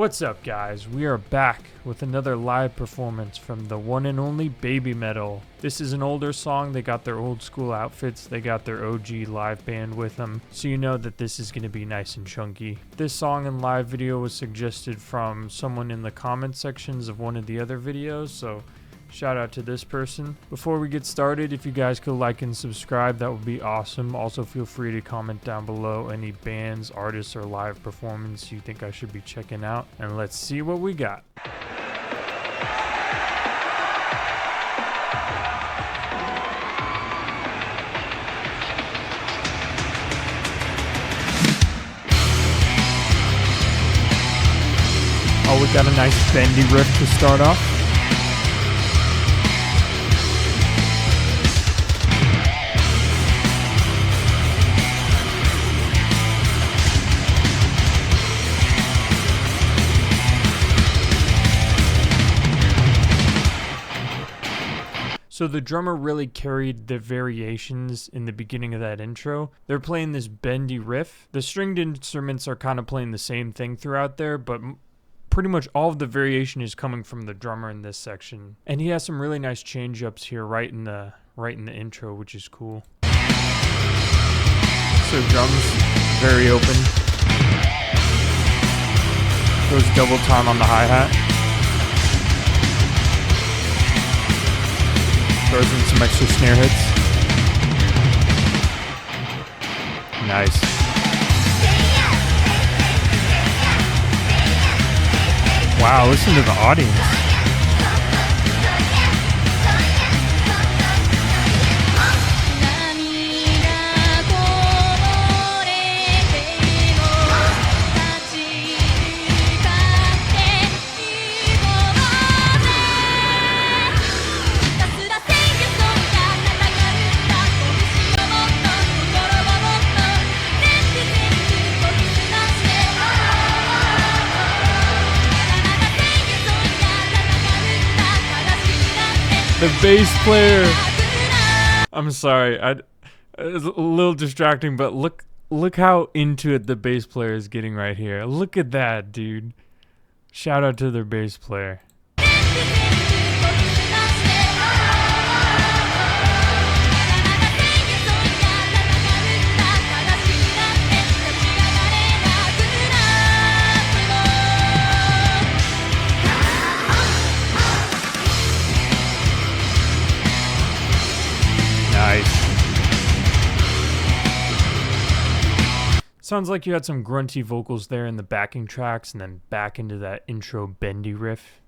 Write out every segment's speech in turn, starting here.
What's up, guys? We are back with another live performance from the one and only BABYMETAL. This is an older song. They got their old school outfits. They got their OG live band with them, so you know that this is going to be nice and chunky. This song and live video was suggested from someone in the comment sections of one of the other videos, so shout out to this person. Before we get started, if you guys could like and subscribe, that would be awesome. Also, feel free to comment down below any bands, artists, or live performance you think I should be checking out. And let's see what we got. Oh, we got a nice bendy riff to start off. So the drummer really carried the variations in the beginning of that intro. They're playing this bendy riff. The stringed instruments are kind of playing the same thing throughout there, but pretty much all of the variation is coming from the drummer in this section. And he has some really nice change ups here right in the intro, which is cool. So drums very open. Goes double time on the hi-hat. Throws in some extra snare hits. Nice. Wow, listen to the audience. The bass player. I'm sorry, it's a little distracting, but look how into it the bass player is getting right here. Look at that, dude. Shout out to their bass player. Sounds like you had some grunty vocals there in the backing tracks and then back into that intro bendy riff.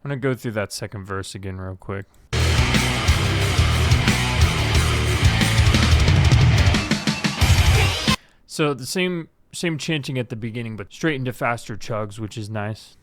I'm gonna go through that second verse again real quick. So the same chanting at the beginning, but straight into faster chugs, which is nice.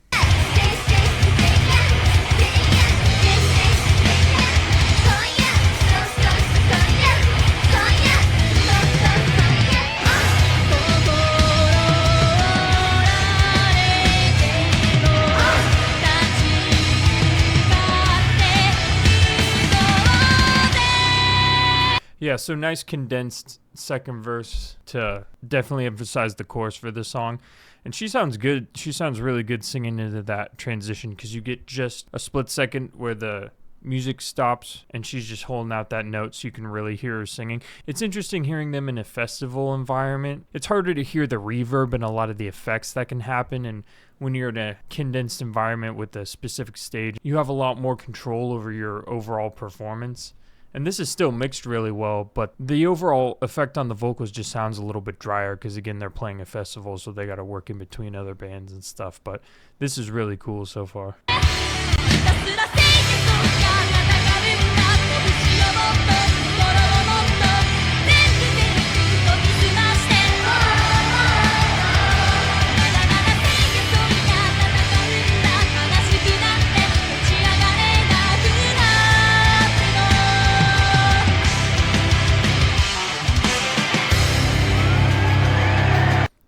Yeah, so nice condensed second verse to definitely emphasize the chorus for this song. And she sounds good. She sounds really good singing into that transition because you get just a split second where the music stops and she's just holding out that note so you can really hear her singing. It's interesting hearing them in a festival environment. It's harder to hear the reverb and a lot of the effects that can happen, and when you're in a condensed environment with a specific stage, you have a lot more control over your overall performance. And this is still mixed really well, but the overall effect on the vocals just sounds a little bit drier because, again, they're playing a festival, so they got to work in between other bands and stuff. But this is really cool so far.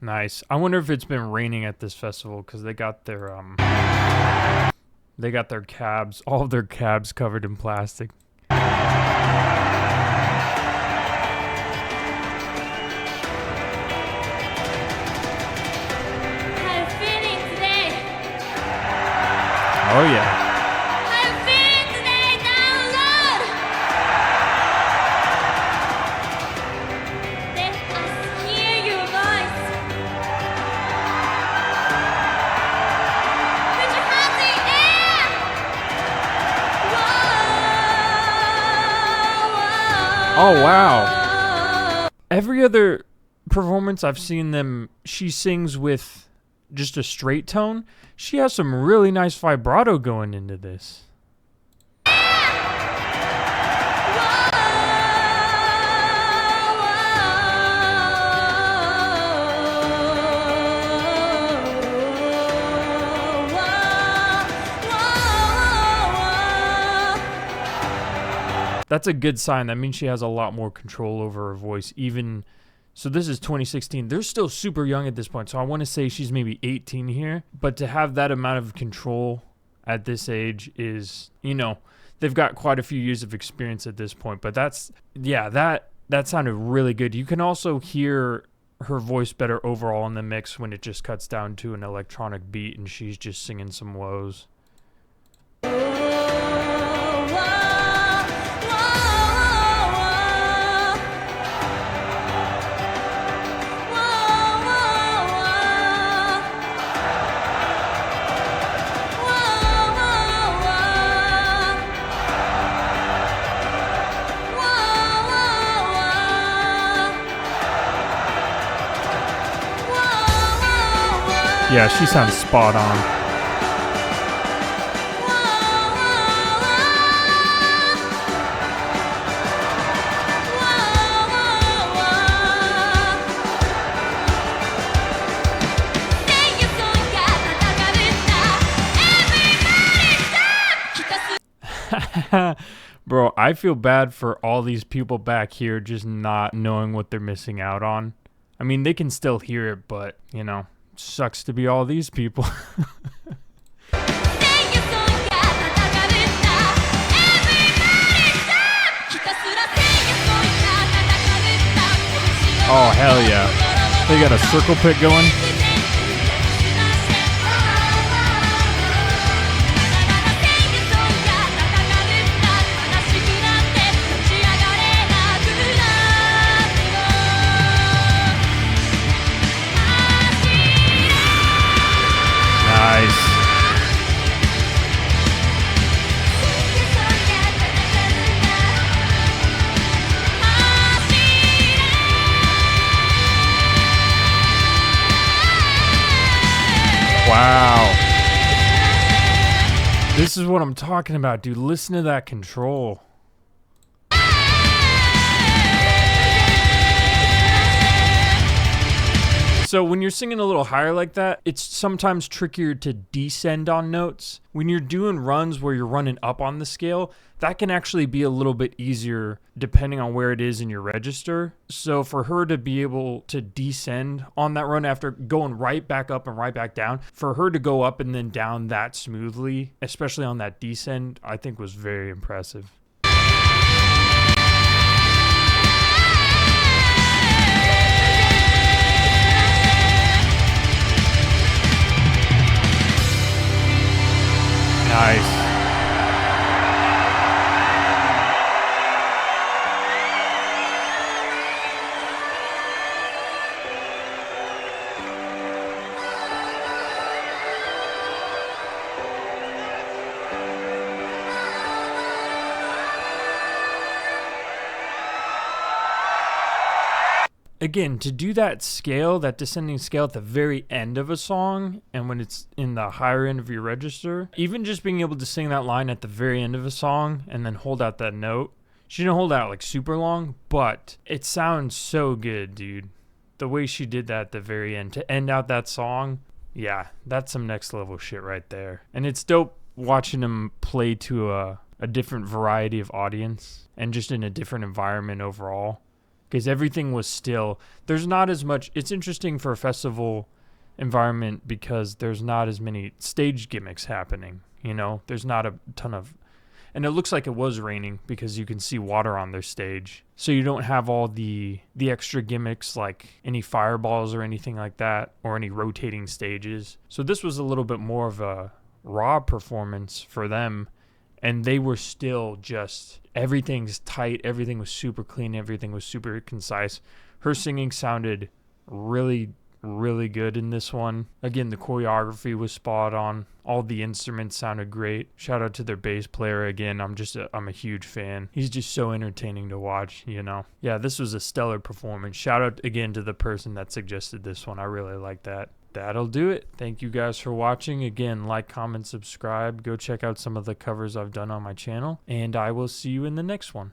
Nice. I wonder if it's been raining at this festival because they got their cabs, all of their cabs covered in plastic. I'm feeling today. Oh yeah. I'm feeling today, download. Let us hear your voice. Put your hands in the air. Whoa, Oh wow. Every other performance I've seen them, she sings with just a straight tone. She has some really nice vibrato going into this. That's a good sign. That means she has a lot more control over her voice. Even so, this is 2016. They're still super young at this point, so I want to say she's maybe 18 here. But to have that amount of control at this age is, you know, they've got quite a few years of experience at this point. But that sounded really good. You can also hear her voice better overall in the mix when it just cuts down to an electronic beat and she's just singing some lows. Yeah, she sounds spot on. Bro, I feel bad for all these people back here just not knowing what they're missing out on. I mean, they can still hear it, but, you know, sucks to be all these people. Oh, hell yeah. They got a circle pit going. Nice. Wow. This is what I'm talking about, dude. Listen to that control. So when you're singing a little higher like that, it's sometimes trickier to descend on notes. When you're doing runs where you're running up on the scale, that can actually be a little bit easier depending on where it is in your register. So for her to be able to descend on that run after going right back up and right back down, for her to go up and then down that smoothly, especially on that descend, I think was very impressive. Nice. again, to do that scale, that descending scale at the very end of a song, and when it's in the higher end of your register, even just being able to sing that line at the very end of a song and then hold out that note. She didn't hold out like super long, but it sounds so good, dude. The way she did that at the very end to end out that song, yeah, that's some next level shit right there. And it's dope watching them play to a different variety of audience and just in a different environment overall. Because everything was still, there's not as much, it's interesting for a festival environment because there's not as many stage gimmicks happening, you know? There's not a ton of, and it looks like it was raining because you can see water on their stage. So you don't have all the extra gimmicks like any fireballs or anything like that, or any rotating stages. So this was a little bit more of a raw performance for them. And they were still just, everything's tight, everything was super clean, everything was super concise. Her singing sounded really, really good in this one. Again, the choreography was spot on. All the instruments sounded great. Shout out to their bass player again. I'm a huge fan. He's just so entertaining to watch, you know. Yeah, this was a stellar performance. Shout out again to the person that suggested this one. I really like that. That'll do it. Thank you guys for watching. Again, like, comment, subscribe. Go check out some of the covers I've done on my channel. And I will see you in the next one.